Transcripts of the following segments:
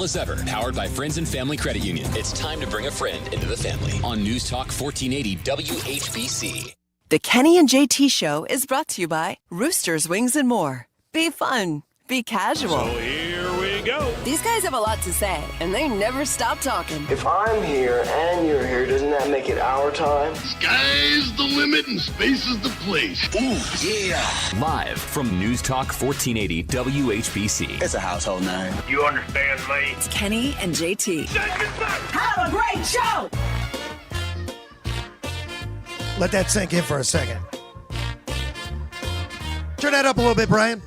As ever, powered by Friends and Family Credit Union. It's time to bring a friend into the family on News Talk 1480 WHBC. The Kenny and JT Show is brought to you by Roosters, Wings, and More. Be fun. Be casual. So here we go. These guys have a lot to say, and they never stop talking. If I'm here and you're here, doesn't that make it our time? Sky's the limit and space is the place. Ooh, yeah. Live from News Talk 1480 WHBC. It's a household name. You understand me? It's Kenny and JT. Have a great show! Let that sink in for a second. Turn that up a little bit, Brian.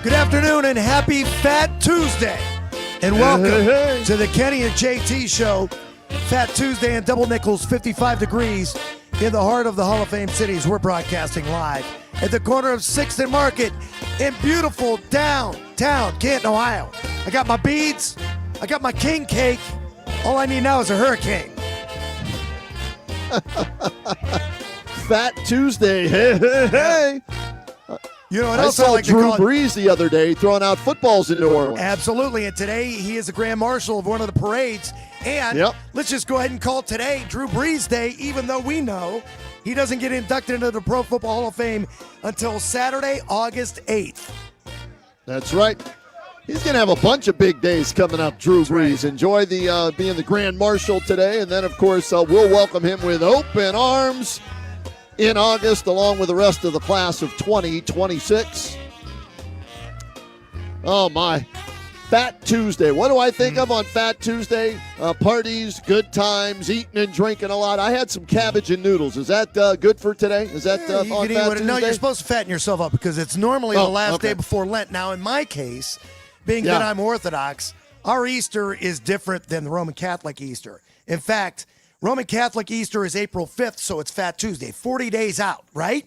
Good afternoon and happy Fat Tuesday. And welcome to the Kenny and JT Show. Fat Tuesday in Double Nickels, 55 degrees in the heart of the Hall of Fame cities. We're broadcasting live at the corner of 6th and Market in beautiful downtown Canton, Ohio. I got my beads. I got my king cake. All I need now is a hurricane. Fat Tuesday. Hey. You know what I else I saw like to Drew call it? Brees the other day throwing out footballs in New Orleans. Absolutely, and today he is a grand marshal of one of the parades. And let's just go ahead and call today Drew Brees Day, even though we know he doesn't get inducted into the Pro Football Hall of Fame until Saturday, August 8th. That's right. He's going to have a bunch of big days coming up, Drew Brees. Enjoy the being the grand marshal today, and then, of course, we'll welcome him with open arms in August, along with the rest of the class of 2026. Oh, my. Fat Tuesday. What do I think of on Fat Tuesday? Parties, good times, eating and drinking a lot. I had some cabbage and noodles. Is that good for today? Is that on Fat Tuesday? No, you're supposed to fatten yourself up because it's normally the last day before Lent. Now, in my case, being that I'm Orthodox, our Easter is different than the Roman Catholic Easter. In fact, Roman Catholic Easter is April 5th, so it's Fat Tuesday, 40 days out, right?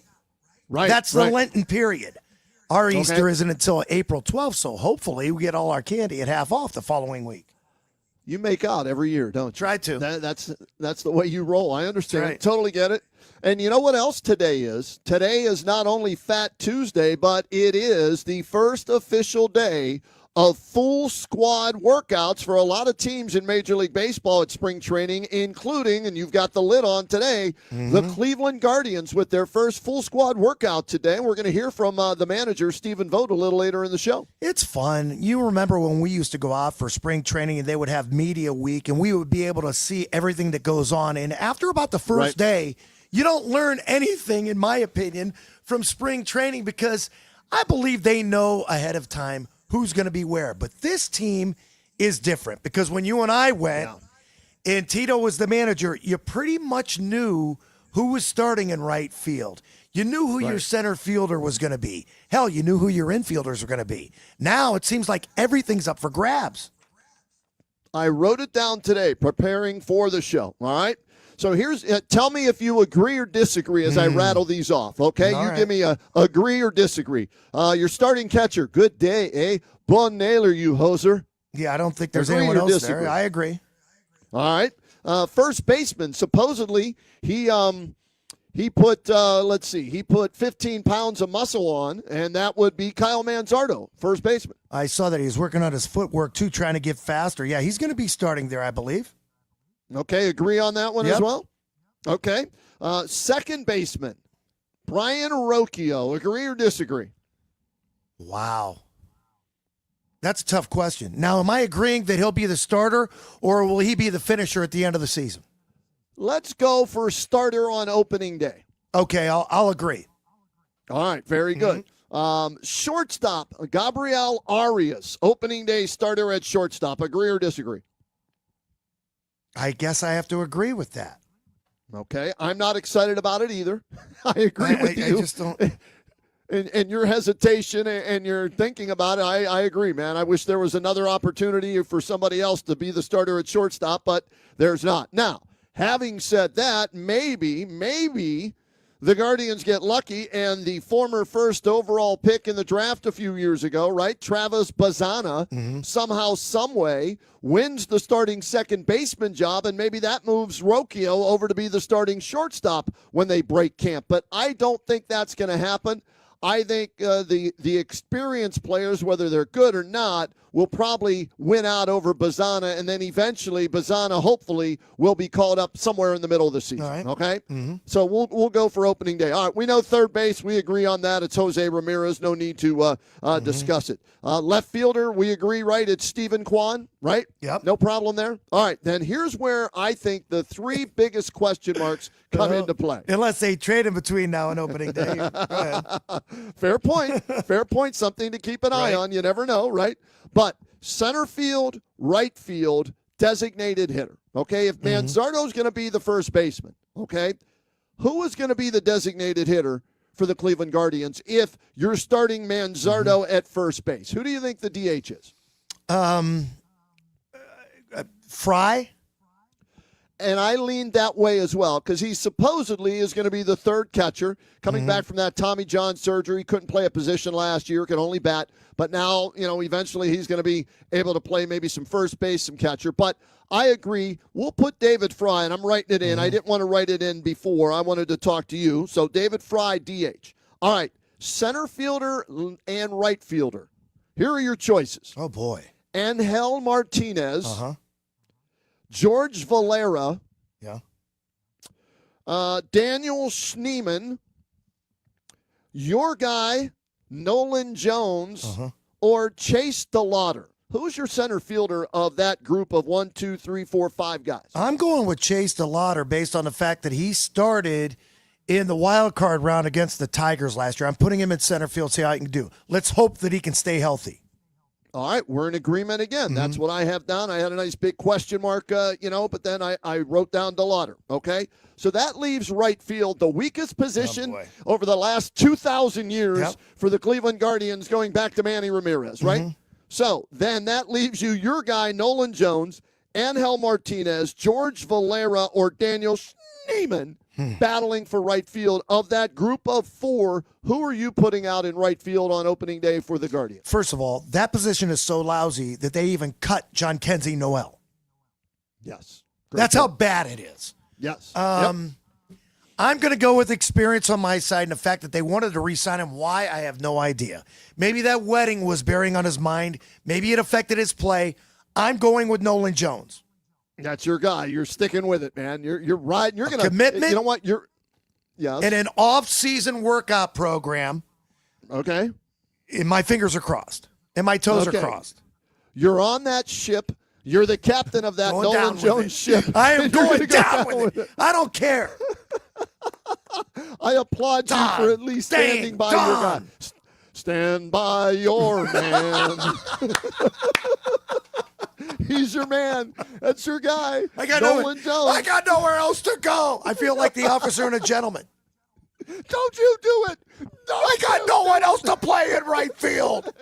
Right. That's the Lenten period. Our Easter isn't until April 12th, so hopefully we get all our candy at half off the following week. You make out every year, don't you? Try to. That's the way you roll. I understand. Right. Totally get it. And you know what else today is? Today is not only Fat Tuesday, but it is the first official day of full squad workouts for a lot of teams in Major League Baseball at spring training, including, and you've got the lid on today, the Cleveland Guardians with their first full squad workout today. We're going to hear from the manager, Stephen Vogt, a little later in the show. It's fun. You remember when we used to go out for spring training and they would have media week and we would be able to see everything that goes on. And after about the first day, you don't learn anything, in my opinion, from spring training because I believe they know ahead of time who's going to be where. But this team is different because when you and I went and Tito was the manager, you pretty much knew who was starting in right field. You knew who your center fielder was going to be. Hell, you knew who your infielders were going to be. Now it seems like everything's up for grabs. I wrote it down today, preparing for the show, all right? So here's, tell me if you agree or disagree as I rattle these off, okay? All you right. give me a agree or disagree. Your starting catcher, good day, eh? Bon Naylor, you hoser. Yeah, I don't think there's Agree anyone or else disagree? there. I agree. All right. First baseman, supposedly he put, he put 15 pounds of muscle on, and that would be Kyle Manzardo, first baseman. I saw that he was working on his footwork, too, trying to get faster. Yeah, he's going to be starting there, I believe. Okay, agree on that one as well? Okay. Second baseman, Brian Rocchio, agree or disagree? Wow. That's a tough question. Now, am I agreeing that he'll be the starter, or will he be the finisher at the end of the season? Let's go for starter on opening day. Okay, I'll agree. All right, very good. Shortstop, Gabriel Arias, opening day starter at shortstop. Agree or disagree? I guess I have to agree with that. Okay, I'm not excited about it either. I agree with you. I just don't. And your hesitation and your thinking about it, I agree, man. I wish there was another opportunity for somebody else to be the starter at shortstop, but there's not. Now, having said that, maybe the Guardians get lucky and the former first overall pick in the draft a few years ago, right, Travis Bazzana, somehow, someway, wins the starting second baseman job, and maybe that moves Rocchio over to be the starting shortstop when they break camp. But I don't think that's going to happen. I think the experienced players, whether they're good or not, will probably win out over Bazana, and then eventually Bazana, hopefully, will be called up somewhere in the middle of the season. All right. Okay? Mm-hmm. So we'll go for opening day. All right, we know third base. We agree on that. It's Jose Ramirez. No need to discuss it. Left fielder, we agree, right? It's Stephen Kwan, right? Yep. No problem there. All right, then here's where I think the three biggest question marks come into play. Unless they trade in between now and opening day. Go ahead. Fair point. Fair point. Something to keep an eye on. You never know, right? But center field, right field, designated hitter. Okay, if Manzardo's going to be the first baseman, okay, who is going to be the designated hitter for the Cleveland Guardians if you're starting Manzardo at first base? Who do you think the DH is? Fry? And I leaned that way as well because he supposedly is going to be the third catcher coming back from that Tommy John surgery. Couldn't play a position last year, could only bat. But now, eventually he's going to be able to play maybe some first base, some catcher. But I agree. We'll put David Fry, and I'm writing it in. I didn't want to write it in before. I wanted to talk to you. So David Fry, DH. All right, center fielder and right fielder. Here are your choices. Oh, boy. Angel Martinez. George Valera. Yeah. Daniel Schneemann. Your guy, Nolan Jones. Or Chase DeLauder. Who's your center fielder of that group of 1, 2, 3, 4, 5 guys? I'm going with Chase DeLauder based on the fact that he started in the wild card round against the Tigers last year. I'm putting him in center field, see how he can do. Let's hope that he can stay healthy. All right, we're in agreement again. That's what I have down. I had a nice big question mark, but then I wrote down DeLauder, okay? So that leaves right field, the weakest position over the last 2,000 years for the Cleveland Guardians, going back to Manny Ramirez, right? So then that leaves you your guy, Nolan Jones, Angel Martinez, George Valera, or Daniel Schneemann battling for right field. Of that group of 4, who are you putting out in right field on opening day for the Guardians? First of all, that position is so lousy that they even cut John Kenzie Noel. Yes. That's how bad it is. Yes. I'm going to go with experience on my side and the fact that they wanted to re-sign him. Why? I have no idea. Maybe that wedding was bearing on his mind. Maybe it affected his play. I'm going with Nolan Jones. That's your guy. You're sticking with it, man. You're riding. You're gonna commitment. You know what? Yes. And an off-season workout program. Okay. And my fingers are crossed. And my toes are crossed. You're on that ship. You're the captain of that Nolan Jones ship. I am going down with it. I don't care. I applaud you for at least standing by your guy. Stand by your man. He's your man. That's your guy. Nolan Jones. I got nowhere else to go. I feel like the officer and a gentleman. Don't you do it. I got no one else to play in right field.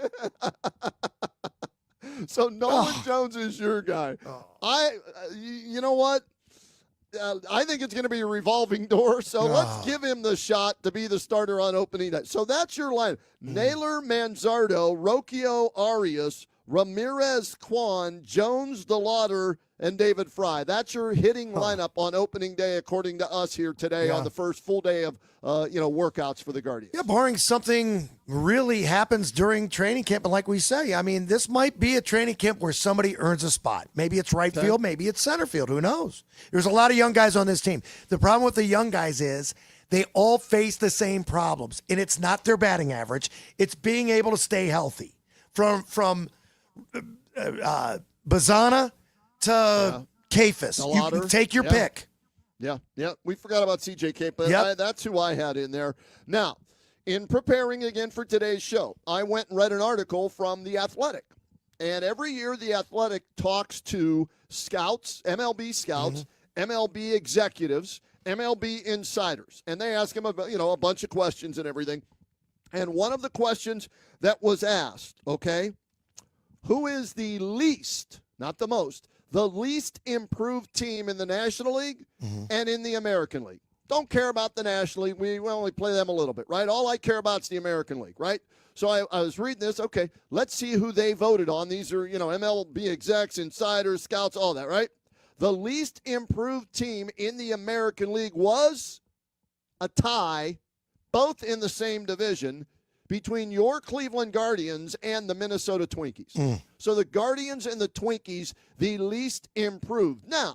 So Nolan Jones is your guy. You know what? I think it's going to be a revolving door, so let's give him the shot to be the starter on opening night. So that's your line. Naylor, Manzardo, Rocchio, Arias, Ramirez, Kwan, Jones, DeLauder, and David Fry. That's your hitting lineup on opening day, according to us here today on the first full day of workouts for the Guardians. Yeah, barring something really happens during training camp, and like we say, I mean, this might be a training camp where somebody earns a spot. Maybe it's right field, maybe it's center field. Who knows? There's a lot of young guys on this team. The problem with the young guys is they all face the same problems, and it's not their batting average. It's being able to stay healthy. From Bazana to Kafis. You take your pick. Yeah. We forgot about C.J. Cape, but that's who I had in there. Now, in preparing again for today's show, I went and read an article from The Athletic. And every year, The Athletic talks to scouts, MLB scouts, MLB executives, MLB insiders. And they ask them about, a bunch of questions and everything. And one of the questions that was asked, who is the least, not the most, the least improved team in the National League and in the American League? Don't care about the National League. We only play them a little bit, right? All I care about is the American League, right? So I was reading this. Okay, let's see who they voted on. These are, MLB execs, insiders, scouts, all that, right? The least improved team in the American League was a tie, both in the same division, between your Cleveland Guardians and the Minnesota Twinkies. So the Guardians and the Twinkies, the least improved. Now,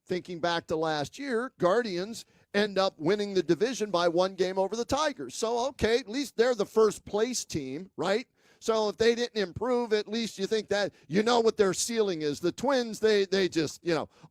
thinking back to last year, Guardians end up winning the division by 1 game over the Tigers. So, okay, at least they're the first place team, right? So if they didn't improve, at least you think that you know what their ceiling is. The Twins, they just,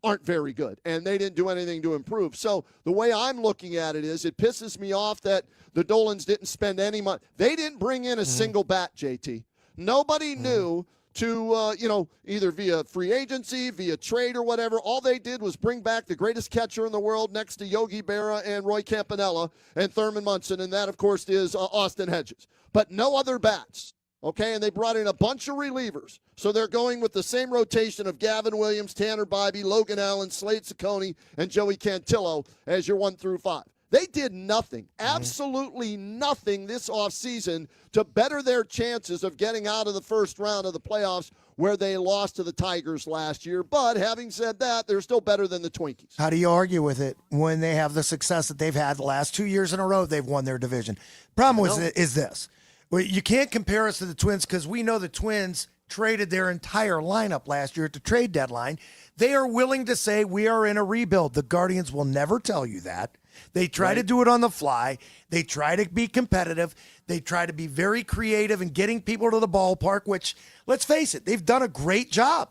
aren't very good, and they didn't do anything to improve. So the way I'm looking at it is it pisses me off that the Dolans didn't spend any money. They didn't bring in a single bat, JT. Nobody knew to, either via free agency, via trade or whatever. All they did was bring back the greatest catcher in the world next to Yogi Berra and Roy Campanella and Thurman Munson, and that, of course, is Austin Hedges. But no other bats. Okay, and they brought in a bunch of relievers. So they're going with the same rotation of Gavin Williams, Tanner Bybee, Logan Allen, Slade Ciccone, and Joey Cantillo as your 1 through 5. They did nothing, absolutely nothing this offseason to better their chances of getting out of the first round of the playoffs where they lost to the Tigers last year. But having said that, they're still better than the Twinkies. How do you argue with it when they have the success that they've had the last 2 years in a row? They've won their division. Problem is this. Well, you can't compare us to the Twins because we know the Twins traded their entire lineup last year at the trade deadline. They are willing to say we are in a rebuild. The Guardians will never tell you that. They try to do it on the fly. They try to be competitive. They try to be very creative in getting people to the ballpark, which, let's face it, they've done a great job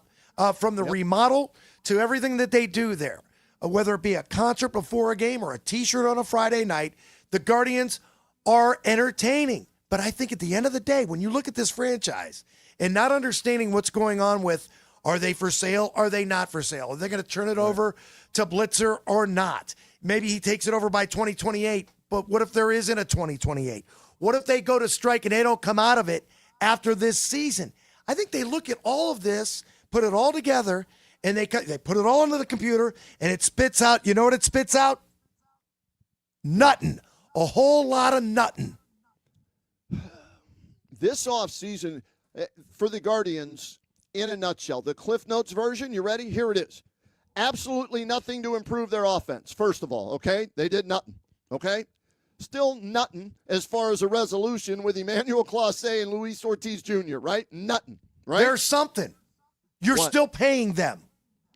from the remodel to everything that they do there. Whether it be a concert before a game or a T-shirt on a Friday night, the Guardians are entertaining. But I think at the end of the day, when you look at this franchise and not understanding what's going on with, are they for sale? Are they not for sale? Are they going to turn it over to Blitzer or not? Maybe he takes it over by 2028, but what if there isn't a 2028? What if they go to strike and they don't come out of it after this season? I think they look at all of this, put it all together, and they put it all into the computer, and it spits out, you know what it spits out? Nuttin'. A whole lot of nuttin'. This offseason for the Guardians, in a nutshell, the Cliff Notes version, you ready? Here it is. Absolutely nothing to improve their offense, first of all, okay? They did nothing, okay? Still nothing as far as a resolution with Emmanuel Clase and Luis Ortiz Jr., right? Nothing, right? There's something. You're still paying them.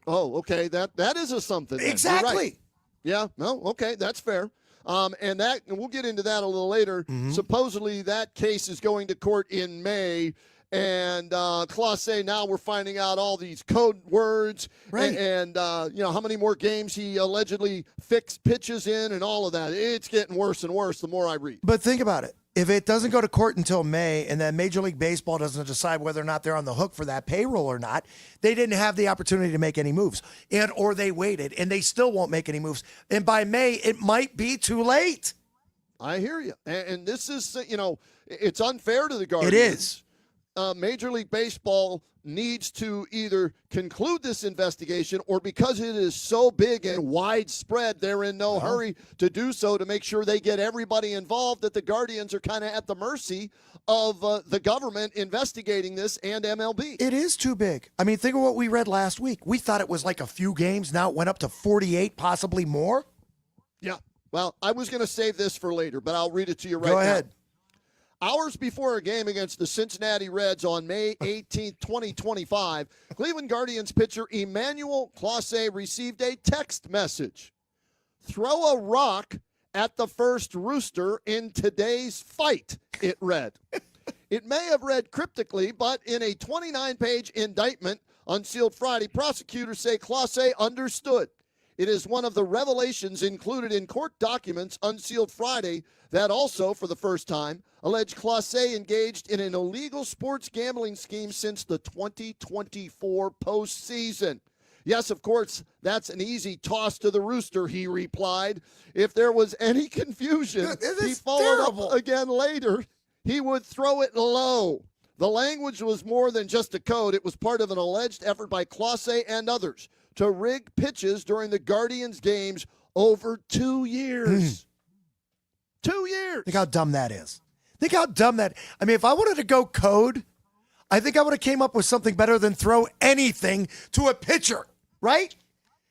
Oh, okay. That is a something. Then. Exactly. Right. Yeah, no, okay, that's fair. And we'll get into that a little later. Supposedly that case is going to court in May. And Clase, now we're finding out all these code words and how many more games he allegedly fixed pitches in and all of that. It's getting worse and worse the more I read. But think about it. If it doesn't go to court until May and then Major League Baseball doesn't decide whether or not they're on the hook for that payroll or not, they didn't have the opportunity to make any moves. Or they waited, and they still won't make any moves. And by May, it might be too late. I hear you. And this is, it's unfair to the Guardians. It is. Major League Baseball needs to either conclude this investigation or, because it is so big and widespread, they're in no hurry to do so, to make sure they get everybody involved, that the Guardians are kind of at the mercy of the government investigating this and MLB. It is too big. I mean, think of what we read last week. We thought it was like a few games. Now it went up to 48, possibly more. Yeah. Well, I was going to save this for later, but I'll read it to you right now. Go ahead. Hours before a game against the Cincinnati Reds on May 18, 2025, Cleveland Guardians pitcher Emmanuel Clase received a text message. "Throw a rock at the first rooster in today's fight," it read. It may have read cryptically, but in a 29-page indictment unsealed Friday, prosecutors say Clase understood. It is one of the revelations included in court documents unsealed Friday that also, for the first time, allege Clase engaged in an illegal sports gambling scheme since the 2024 postseason. "Yes, of course, that's an easy toss to the rooster," he replied. If there was any confusion, he followed up again later. He would throw it low. The language was more than just a code. It was part of an alleged effort by Clase and others to rig pitches during the Guardians games over 2 years. 2 years. Think how dumb that is. Think how dumb that. I mean, if I wanted to go code, I think I would have came up with something better than throw anything to a pitcher, right?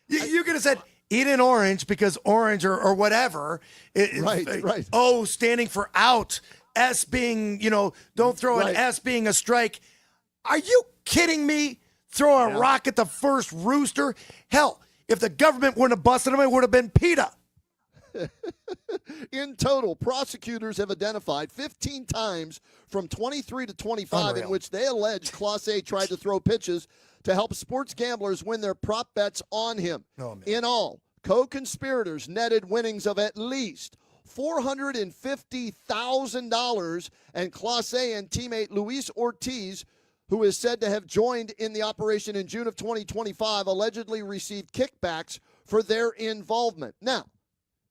You could have said, eat an orange because orange or whatever. Right. Oh, standing for out. S being, don't throw an S being a strike. Are you kidding me? Throw a rock at the first rooster? Hell, if the government wouldn't have busted him, it would have been PETA. In total, prosecutors have identified 15 times from 23 to 25 in which they allege Class A tried to throw pitches to help sports gamblers win their prop bets on him. In all, co-conspirators netted winnings of at least $450,000, and Class A and teammate Luis Ortiz, who is said to have joined in the operation in June of 2025, allegedly received kickbacks for their involvement. Now,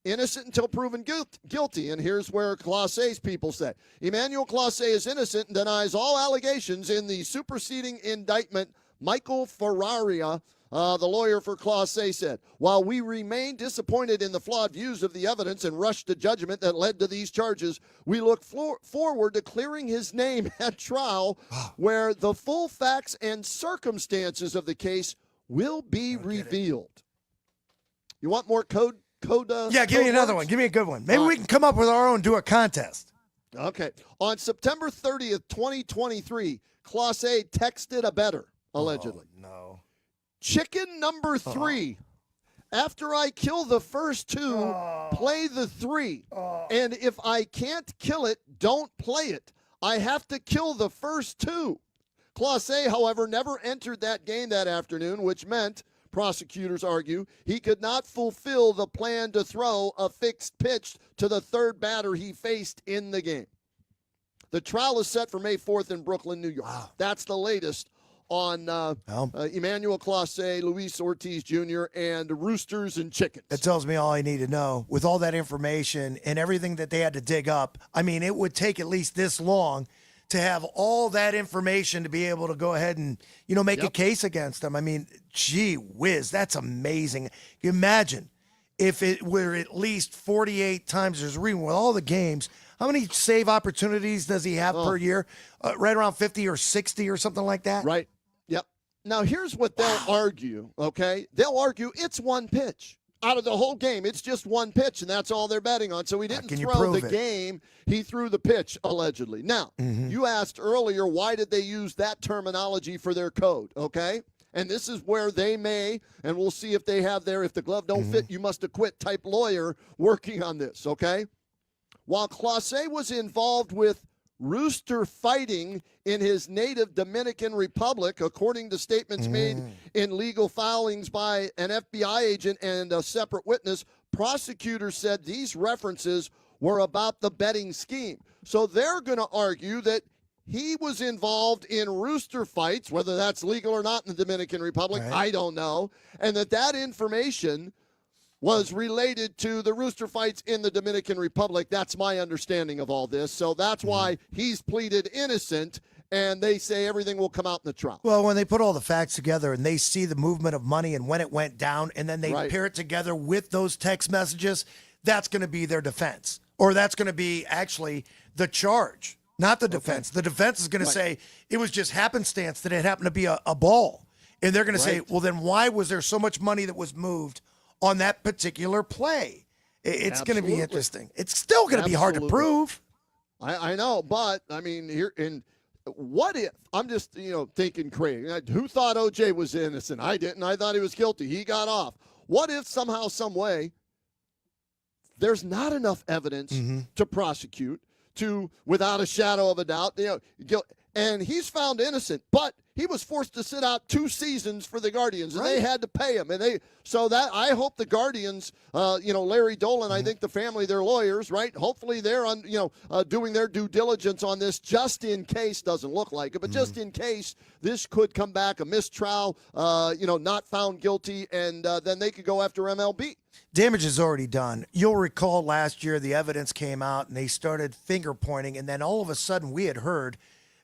innocent until proven guilty, and here's where Class A's people say. Emmanuel Class A is innocent and denies all allegations in the superseding indictment. Michael Ferraria, the lawyer for Class A, said, while we remain disappointed in the flawed views of the evidence and rushed to judgment that led to these charges, we look forward to clearing his name at trial where the full facts and circumstances of the case will be revealed. You want more code? Yeah, give me another one. Give me a good one. Maybe we can come up with our own, do a contest. Okay. On September 30th, 2023, Class A texted a bettor, allegedly. Oh, no. Chicken number 3. After I kill the first 2, play the 3. And if I can't kill it, don't play it. I have to kill the first 2. Class A, however, never entered that game that afternoon, which meant, prosecutors argue, he could not fulfill the plan to throw a fixed pitch to the third batter he faced in the game. The trial is set for May 4th in Brooklyn, New York. Wow. That's the latest on Emmanuel Class A, Luis Ortiz Jr., and Roosters and Chickens. That tells me all I need to know. With all that information and everything that they had to dig up, I mean, it would take at least this long to have all that information to be able to go ahead and, make a case against them. I mean, gee whiz, that's amazing. Imagine if it were at least 48 times there's reading with all the games. How many save opportunities does he have per year? Right around 50 or 60 or something like that? Right. Yep. Now, here's what they'll argue, okay? They'll argue it's one pitch. Out of the whole game, it's just one pitch, and that's all they're betting on. So he didn't throw the game. He threw the pitch, allegedly. Now, you asked earlier, why did they use that terminology for their code, okay? And this is where they may, and we'll see if they have their, if the glove don't fit, you must acquit type lawyer working on this, okay? While Class A was involved with rooster fighting in his native Dominican Republic, according to statements made in legal filings by an FBI agent and a separate witness, prosecutors said these references were about the betting scheme. So they're going to argue that he was involved in rooster fights, whether that's legal or not in the Dominican Republic, I don't know, and that information was related to the rooster fights in the Dominican Republic. That's my understanding of all this. So that's why he's pleaded innocent, and they say everything will come out in the trial. Well, when they put all the facts together and they see the movement of money and when it went down, and then they pair it together with those text messages, that's going to be their defense. Or that's going to be actually the charge, not the defense. The defense is going to say it was just happenstance that it happened to be a ball. And they're going to say, well, then why was there so much money that was moved on that particular play? It's going to be interesting. It's still going to be hard to prove. I know, but I mean, what if, I'm just, thinking Craig, who thought OJ was innocent? I didn't. I thought he was guilty. He got off. What if somehow, some way, there's not enough evidence to prosecute without a shadow of a doubt, and he's found innocent, but he was forced to sit out 2 seasons for the Guardians, and they had to pay him. And I hope the Guardians, Larry Dolan, I think the family, their lawyers, right? Hopefully they're doing their due diligence on this, just in case. Doesn't look like it, but just in case this could come back a mistrial, not found guilty, and then they could go after MLB. Damage is already done. You'll recall last year the evidence came out and they started finger pointing, and then all of a sudden we had heard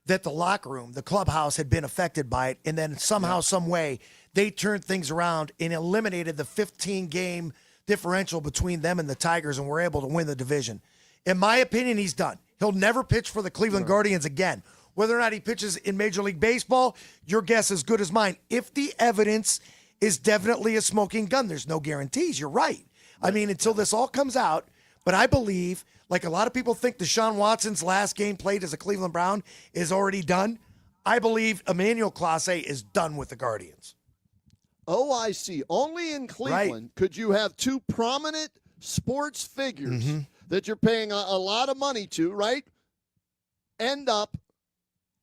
that the locker room, the clubhouse, had been affected by it, and then somehow, some way, they turned things around and eliminated the 15-game differential between them and the Tigers and were able to win the division. In my opinion, he's done. He'll never pitch for the Cleveland Guardians again. Whether or not he pitches in Major League Baseball, your guess is as good as mine. If the evidence is definitely a smoking gun, there's no guarantees. You're right. I mean, until this all comes out, but I believe, like a lot of people think Deshaun Watson's last game played as a Cleveland Brown is already done, I believe Emmanuel Clase is done with the Guardians. Oh, I see. Only in Cleveland could you have two prominent sports figures that you're paying a lot of money to, right, end up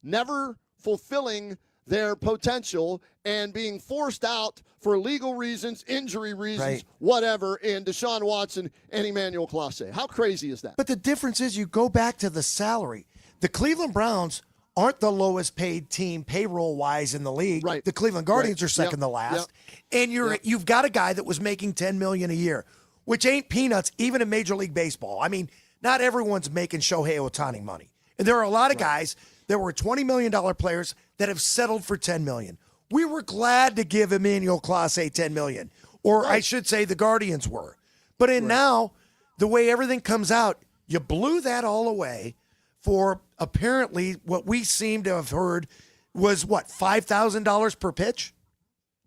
never fulfilling their potential and being forced out for legal reasons, injury reasons, whatever, in Deshaun Watson and Emmanuel Clase. How crazy is that? But the difference is you go back to the salary. The Cleveland Browns aren't the lowest paid team payroll-wise in the league. Right. The Cleveland Guardians are second to last. And you've got a guy that was making $10 million a year, which ain't peanuts even in Major League Baseball. I mean, not everyone's making Shohei Ohtani money. And there are a lot of guys that were $20 million players that have settled for $10 million. We were glad to give Emmanuel Clase $10 million, or I should say the Guardians were. But now, the way everything comes out, you blew that all away for apparently what we seem to have heard was, $5,000 per pitch?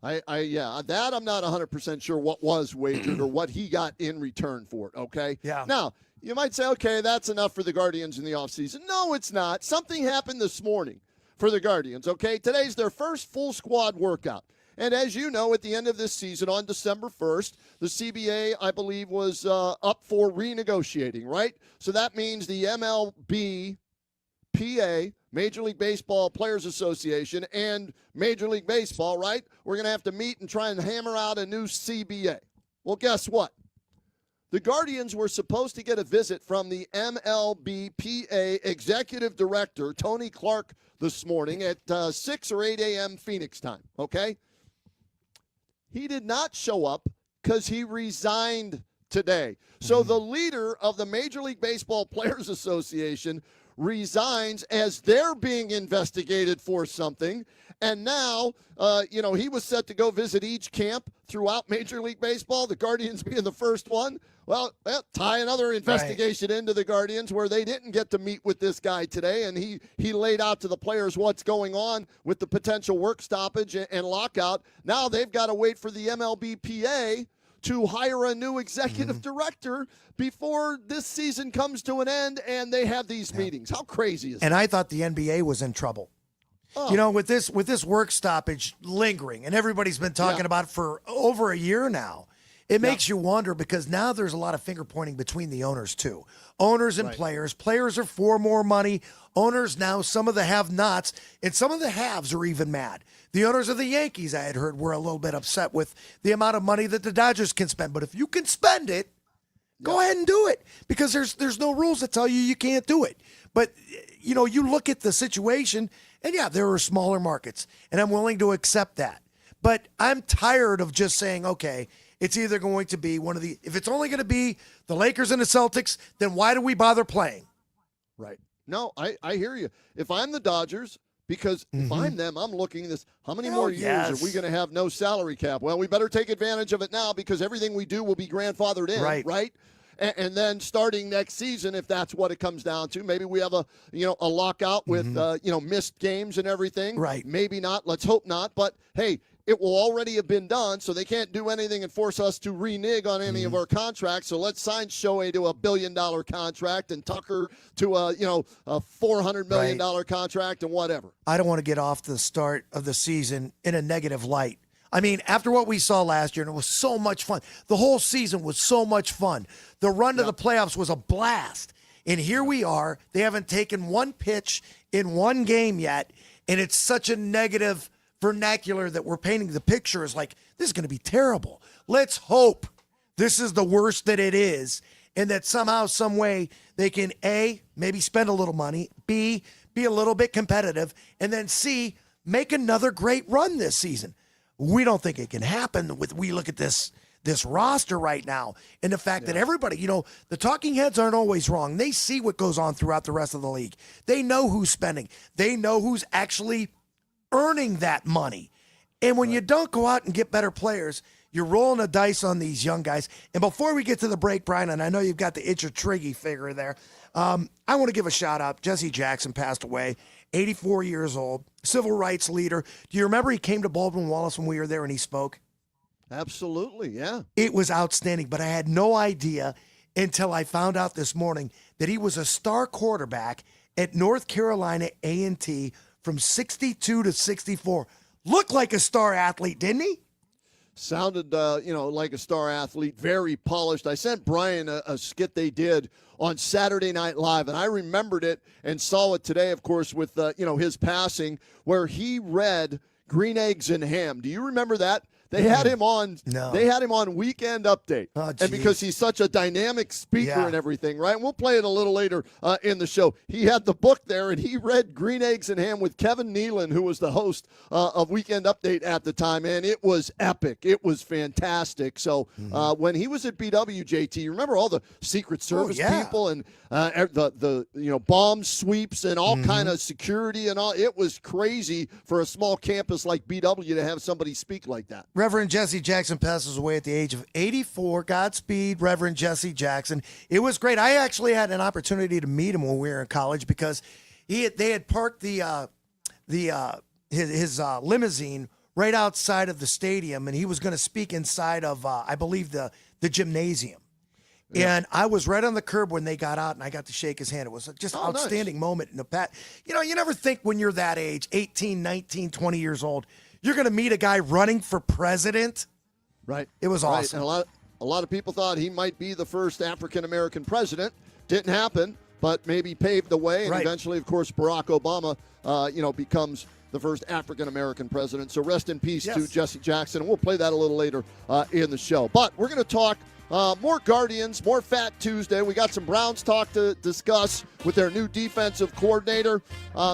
That I'm not 100% sure what was wagered or what he got in return for it, okay? Yeah. Now, you might say, okay, that's enough for the Guardians in the offseason. No, it's not. Something happened this morning for the Guardians, okay? Today's their first full squad workout. And as you know, at the end of this season, on December 1st, the CBA, I believe, was up for renegotiating, right? So that means the MLB, PA, Major League Baseball Players Association, and Major League Baseball, right? We're going to have to meet and try and hammer out a new CBA. Well, guess what? The Guardians were supposed to get a visit from the MLBPA executive director, Tony Clark, this morning at 6 or 8 a.m. Phoenix time, okay? He did not show up because he resigned today. So the leader of the Major League Baseball Players Association resigns as they're being investigated for something. And now, he was set to go visit each camp throughout Major League Baseball, the Guardians being the first one. Well, tie another investigation into the Guardians where they didn't get to meet with this guy today, and he laid out to the players what's going on with the potential work stoppage and lockout. Now they've got to wait for the MLBPA to hire a new executive director before this season comes to an end, and they have these meetings. How crazy is that? And I thought the NBA was in trouble. Oh. With this work stoppage lingering, and everybody's been talking about it for over a year now, it makes you wonder because now there's a lot of finger pointing between the owners too. Owners and players. Players are for more money. Owners now, some of the have-nots, and some of the haves are even mad. The owners of the Yankees, I had heard, were a little bit upset with the amount of money that the Dodgers can spend. But if you can spend it, go ahead and do it because there's no rules that tell you can't do it. But, you look at the situation, and there are smaller markets, and I'm willing to accept that. But I'm tired of just saying, okay, it's either going to be if it's only going to be the Lakers and the Celtics, then why do we bother playing? Right. No, I hear you. If I'm the Dodgers, because if I'm them, I'm looking at this, how many more years are we going to have no salary cap? Well, we better take advantage of it now because everything we do will be grandfathered in, right? And then starting next season, if that's what it comes down to, maybe we have a lockout with missed games and everything. Right. Maybe not. Let's hope not. But hey, it will already have been done, so they can't do anything and force us to renege on any of our contracts. So let's sign Shohei to $1 billion contract and Tucker to a $400 million contract and whatever. I don't want to get off the start of the season in a negative light. I mean, after what we saw last year, and it was so much fun. The whole season was so much fun. The run to the playoffs was a blast. And here we are. They haven't taken one pitch in one game yet, and it's such a negative vernacular that we're painting the picture as like, this is going to be terrible. Let's hope this is the worst that it is, and that somehow, some way, they can, A, maybe spend a little money, B, be a little bit competitive, and then C, make another great run this season. We don't think it can happen we look at this roster right now and the fact that everybody, the talking heads aren't always wrong. They see what goes on throughout the rest of the league. They know who's spending. They know who's actually earning that money. And when you don't go out and get better players, you're rolling the dice on these young guys. And before we get to the break, Brian, and I know you've got the Itcher Triggy figure there, I want to give a shout out. Jesse Jackson passed away, 84 years old, civil rights leader. Do you remember he came to Baldwin Wallace when we were there and he spoke? Absolutely, yeah. It was outstanding, but I had no idea until I found out this morning that he was a star quarterback at North Carolina A&T from 62 to 64. Looked like a star athlete, didn't he? Sounded, like a star athlete, very polished. I sent Brian a skit they did on Saturday Night Live, and I remembered it and saw it today, of course, with, his passing, where he read Green Eggs and Ham. Do you remember that? They had him on. No. They had him on Weekend Update, Oh, and because he's such a dynamic speaker and everything, right? And we'll play it a little later in the show. He had the book there, and he read Green Eggs and Ham with Kevin Nealon, who was the host of Weekend Update at the time, and it was epic. It was fantastic. So when he was at BW, JT, you remember all the Secret Service people and the bomb sweeps and all kind of security and all. It was crazy for a small campus like BW to have somebody speak like that. Reverend Jesse Jackson passes away at the age of 84. Godspeed, Reverend Jesse Jackson. It was great. I actually had an opportunity to meet him when we were in college because they had parked his limousine right outside of the stadium, and he was going to speak inside of, I believe, the gymnasium. Yeah. And I was right on the curb when they got out, and I got to shake his hand. It was just an outstanding moment in the past. You never think when you're that age, 18, 19, 20 years old, you're going to meet a guy running for president. Right. It was awesome. And a lot of people thought he might be the first African-American president. Didn't happen, but maybe paved the way. And eventually, of course, Barack Obama, becomes the first African-American president. So rest in peace to Jesse Jackson. And we'll play that a little later in the show. But we're going to talk more Guardians, more Fat Tuesday. We got some Browns talk to discuss with their new defensive coordinator.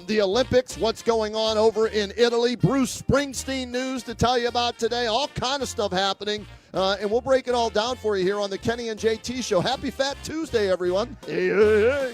The Olympics, what's going on over in Italy. Bruce Springsteen news to tell you about today. All kind of stuff happening. And we'll break it all down for you here on the Kenny and JT Show. Happy Fat Tuesday, everyone. Hey, hey, hey.